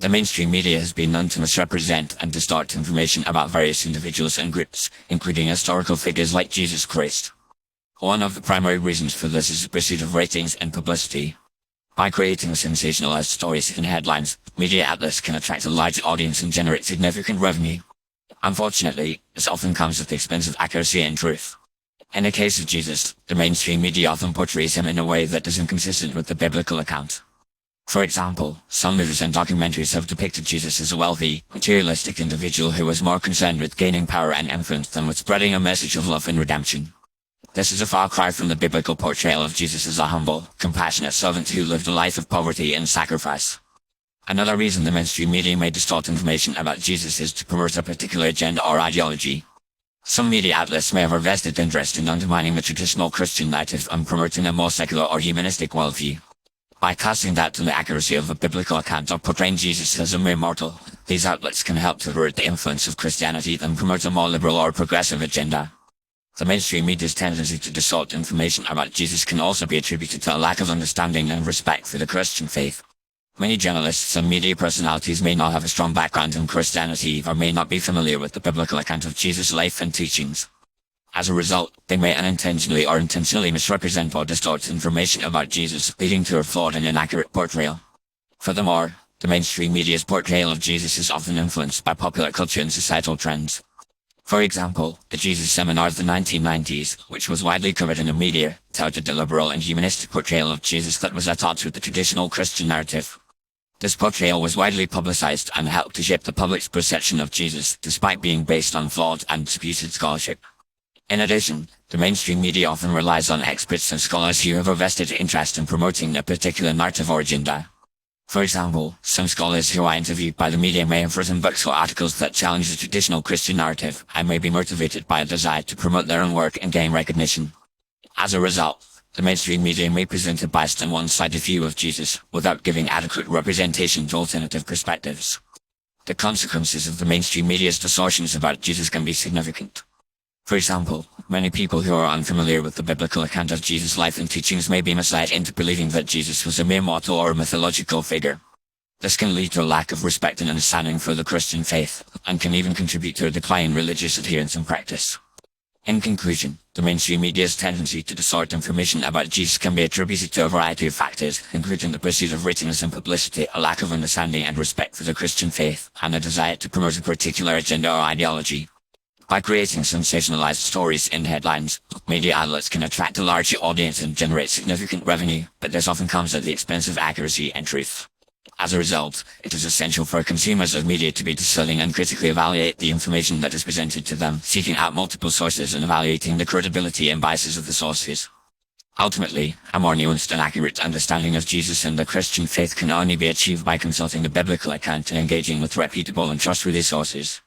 The mainstream media has been known to misrepresent and distort information about various individuals and groups, including historical figures like Jesus Christ. One of the primary reasons for this is the pursuit of ratings and publicity. By creating sensationalized stories and headlines, media outlets can attract a large audience and generate significant revenue. Unfortunately, this often comes at the expense of accuracy and truth. In the case of Jesus, the mainstream media often portrays him in a way that is inconsistent with the biblical account. For example, some movies and documentaries have depicted Jesus as a wealthy, materialistic individual who was more concerned with gaining power and influence than with spreading a message of love and redemption. This is a far cry from the biblical portrayal of Jesus as a humble, compassionate servant who lived a life of poverty and sacrifice. Another reason the mainstream media may distort information about Jesus is to promote a particular agenda or ideology. Some media outlets may have a vested interest in undermining the traditional Christian narrative and promoting a more secular or humanistic worldview. By casting doubt on the accuracy of a biblical account or portraying Jesus as a mere mortal, these outlets can help to avert the influence of Christianity and promote a more liberal or progressive agenda. The mainstream media's tendency to distort information about Jesus can also be attributed to a lack of understanding and respect for the Christian faith. Many journalists and media personalities may not have a strong background in Christianity or may not be familiar with the biblical account of Jesus' life and teachings. As a result, they may unintentionally or intentionally misrepresent or distort information about Jesus, leading to a flawed and inaccurate portrayal. Furthermore, the mainstream media's portrayal of Jesus is often influenced by popular culture and societal trends. For example, the Jesus Seminar of the 1990s, which was widely covered in the media, touted a liberal and humanistic portrayal of Jesus that was at odds with the traditional Christian narrative. This portrayal was widely publicized and helped to shape the public's perception of Jesus, despite being based on flawed and disputed scholarship. In addition, the mainstream media often relies on experts and scholars who have a vested interest in promoting a particular narrative or agenda. For example, some scholars who are interviewed by the media may have written books or articles that challenge the traditional Christian narrative and may be motivated by a desire to promote their own work and gain recognition. As a result, the mainstream media may present a biased and one-sided view of Jesus without giving adequate representation to alternative perspectives. The consequences of the mainstream media's distortions about Jesus can be significant. For example, many people who are unfamiliar with the biblical account of Jesus' life and teachings may be misled into believing that Jesus was a mere mortal or a mythological figure. This can lead to a lack of respect and understanding for the Christian faith, and can even contribute to a decline in religious adherence and practice. In conclusion, the mainstream media's tendency to distort information about Jesus can be attributed to a variety of factors, including the pursuit of ratings and publicity, a lack of understanding and respect for the Christian faith, and a desire to promote a particular agenda or ideology. By creating sensationalized stories in headlines, media outlets can attract a larger audience and generate significant revenue, but this often comes at the expense of accuracy and truth. As a result, it is essential for consumers of media to be discerning and critically evaluate the information that is presented to them, seeking out multiple sources and evaluating the credibility and biases of the sources. Ultimately, a more nuanced and accurate understanding of Jesus and the Christian faith can only be achieved by consulting the biblical account and engaging with reputable and trustworthy sources.